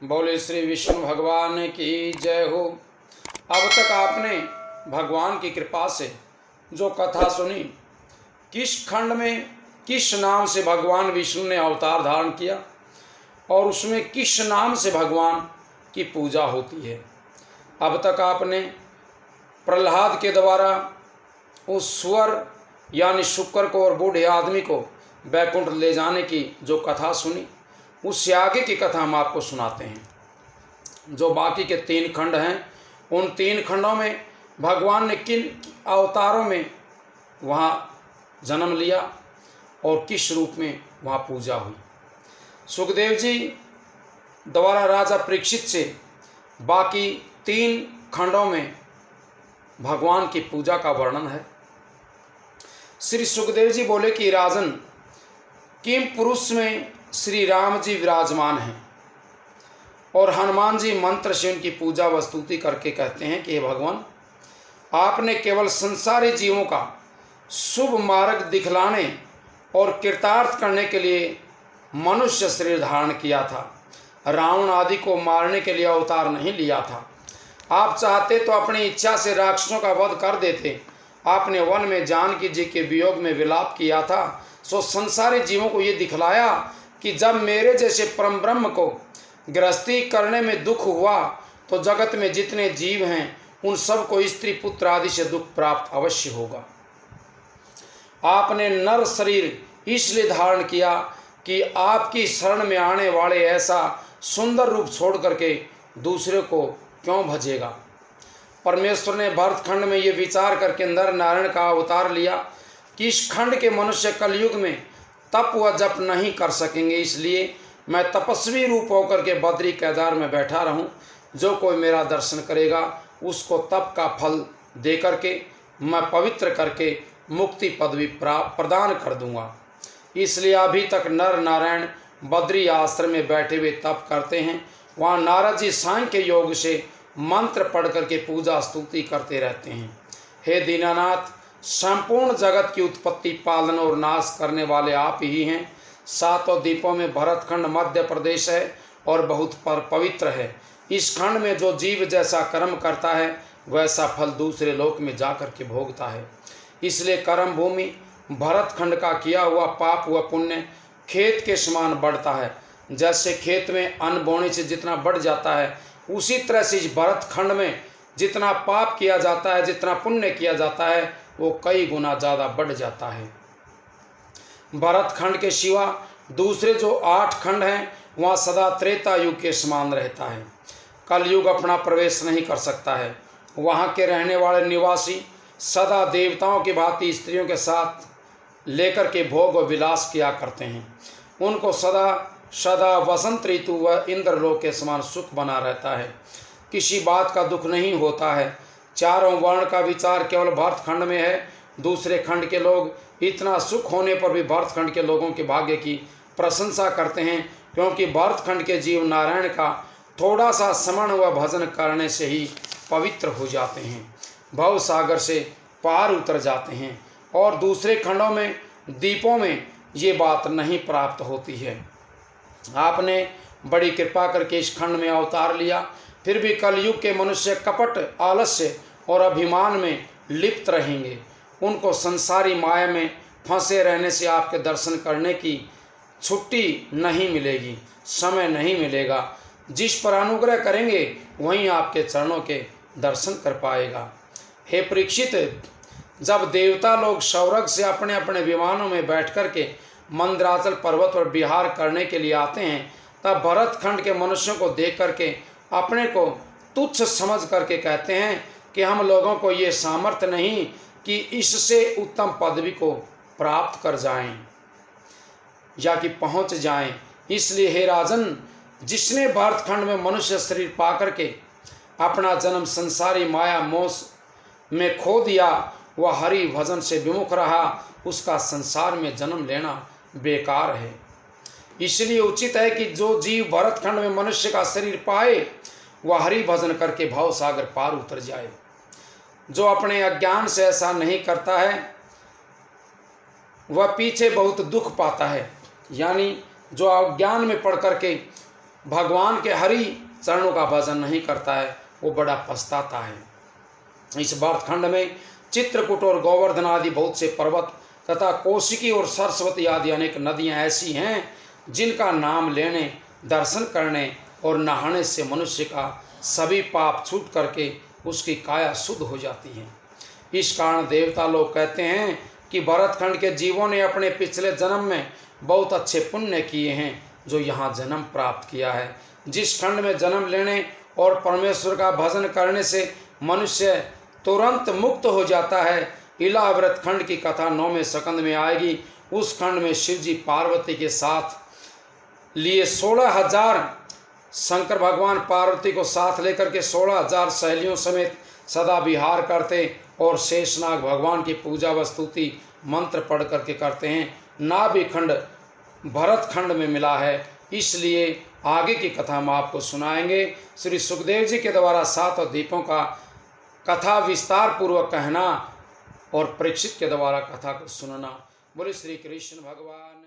बोले श्री विष्णु भगवान की जय हो। अब तक आपने भगवान की कृपा से जो कथा सुनी, किस खंड में किस नाम से भगवान विष्णु ने अवतार धारण किया और उसमें किस नाम से भगवान की पूजा होती है। अब तक आपने प्रहलाद के द्वारा उस स्वर यानी शुक्र को और बूढ़े आदमी को बैकुंठ ले जाने की जो कथा सुनी, उससे आगे की कथा हम आपको सुनाते हैं। जो बाकी के 3 खंड हैं, उन 3 खंडों में भगवान ने किन अवतारों में वहाँ जन्म लिया और किस रूप में वहाँ पूजा हुई। सुखदेव जी द्वारा राजा परीक्षित से बाकी 3 खंडों में भगवान की पूजा का वर्णन है। श्री सुखदेव जी बोले कि राजन, किम पुरुष में श्री राम जी विराजमान हैं और हनुमान जी मंत्र से उनकी पूजा वस्तुति करके कहते हैं कि हे भगवान, आपने केवल संसारी जीवों का शुभ मार्ग दिखलाने और कृतार्थ करने के लिए मनुष्य शरीर धारण किया था। रावण आदि को मारने के लिए अवतार नहीं लिया था। आप चाहते तो अपनी इच्छा से राक्षसों का वध कर देते। आपने वन में जानकी जी के वियोग में विलाप किया था, सो संसारी जीवों को ये दिखलाया कि जब मेरे जैसे परम ब्रह्म को गृहस्थी करने में दुख हुआ तो जगत में जितने जीव हैं उन सब को स्त्री पुत्र आदि से दुख प्राप्त अवश्य होगा। आपने नर शरीर इसलिए धारण किया कि आपकी शरण में आने वाले ऐसा सुंदर रूप छोड़ करके दूसरे को क्यों भजेगा। परमेश्वर ने भरतखंड में ये विचार करके नर नारायण का अवतार लिया कि इस खंड के मनुष्य कलयुग में तप व जप नहीं कर सकेंगे, इसलिए मैं तपस्वी रूप होकर के बद्री केदार में बैठा रहूं। जो कोई मेरा दर्शन करेगा उसको तप का फल दे करके मैं पवित्र करके मुक्ति पदवी प्रदान कर दूंगा। इसलिए अभी तक नर नारायण बद्री आश्रम में बैठे हुए तप करते हैं। वहाँ नारद जी सांख्य योग से मंत्र पढ़ करके पूजा स्तुति करते रहते हैं। हे दीनानाथ, संपूर्ण जगत की उत्पत्ति, पालन और नाश करने वाले आप ही हैं। 7 द्वीपों में भरतखंड मध्य प्रदेश है और बहुत पवित्र है। इस खंड में जो जीव जैसा कर्म करता है वैसा फल दूसरे लोक में जाकर के भोगता है। इसलिए कर्म भूमि भरतखंड का किया हुआ पाप व पुण्य खेत के समान बढ़ता है। जैसे खेत में अन्न बोने से जितना बढ़ जाता है, उसी तरह से इस भरतखंड में जितना पाप किया जाता है, जितना पुण्य किया जाता है, वो कई गुना ज़्यादा बढ़ जाता है। भरतखंड के सिवा दूसरे जो 8 खंड हैं वहाँ सदा त्रेता युग के समान रहता है। कलयुग अपना प्रवेश नहीं कर सकता है। वहाँ के रहने वाले निवासी सदा देवताओं की भांति स्त्रियों के साथ लेकर के भोग व विलास किया करते हैं। उनको सदा वसंत ऋतु व इंद्रलोक के समान सुख बना रहता है। किसी बात का दुख नहीं होता है। चारों वर्ण का विचार केवल भरतखंड में है। दूसरे खंड के लोग इतना सुख होने पर भी भरतखंड के लोगों के भाग्य की प्रशंसा करते हैं, क्योंकि भरतखंड के जीव नारायण का थोड़ा सा स्मरण व भजन करने से ही पवित्र हो जाते हैं, भव सागर से पार उतर जाते हैं। और दूसरे खंडों में द्वीपों में ये बात नहीं प्राप्त होती है। आपने बड़ी कृपा करके इस खंड में अवतार लिया, फिर भी कलयुग के मनुष्य कपट, आलस्य और अभिमान में लिप्त रहेंगे। उनको संसारी माया में फंसे रहने से आपके दर्शन करने की छुट्टी नहीं मिलेगी, समय नहीं मिलेगा। जिस पर अनुग्रह करेंगे वहीं आपके चरणों के दर्शन कर पाएगा। हे परीक्षित, जब देवता लोग स्वर्ग से अपने अपने विमानों में बैठ कर के मंदराचल पर्वत पर विहार करने के लिए आते हैं, तब भरतखंड के मनुष्यों को देख करके अपने को तुच्छ समझ करके कहते हैं कि हम लोगों को ये सामर्थ्य नहीं कि इससे उत्तम पदवी को प्राप्त कर जाएं या कि पहुंच जाएं। इसलिए हे राजन, जिसने भरतखंड में मनुष्य शरीर पा करके अपना जन्म संसारी माया मोह में खो दिया, वह हरि भजन से विमुख रहा, उसका संसार में जन्म लेना बेकार है। इसलिए उचित है कि जो जीव भरतखंड में मनुष्य का शरीर पाए वह हरि भजन करके भव सागर पार उतर जाए। जो अपने अज्ञान से ऐसा नहीं करता है वह पीछे बहुत दुख पाता है। यानी जो अज्ञान में पड़ करके भगवान के हरि चरणों का भजन नहीं करता है वो बड़ा पछताता है। इस भरतखंड में चित्रकूट और गोवर्धन आदि बहुत से पर्वत तथा कौशिकी और सरस्वती आदि अनेक नदियां ऐसी हैं जिनका नाम लेने, दर्शन करने और नहाने से मनुष्य का सभी पाप छूट करके उसकी काया शुद्ध हो जाती है। इस कारण देवता लोग कहते हैं कि भरतखंड के जीवों ने अपने पिछले जन्म में बहुत अच्छे पुण्य किए हैं जो यहाँ जन्म प्राप्त किया है। जिस खंड में जन्म लेने और परमेश्वर का भजन करने से मनुष्य तुरंत मुक्त हो जाता है, इलाव्रत खंड की कथा 9वें स्कंद में आएगी। उस खंड में शिव जी पार्वती के साथ लिए 16,000 शंकर भगवान पार्वती को साथ लेकर के 16,000 सहेलियों समेत सदा विहार करते और शेषनाग भगवान की पूजा व स्तुति मंत्र पढ़ करके करते हैं। नाभि खंड भरत खंड में मिला है, इसलिए आगे की कथा हम आपको सुनाएंगे। श्री सुखदेव जी के द्वारा 7 द्वीपों का कथा विस्तार पूर्वक कहना और परीक्षित के द्वारा कथा को सुनना। बोले श्री कृष्ण भगवान।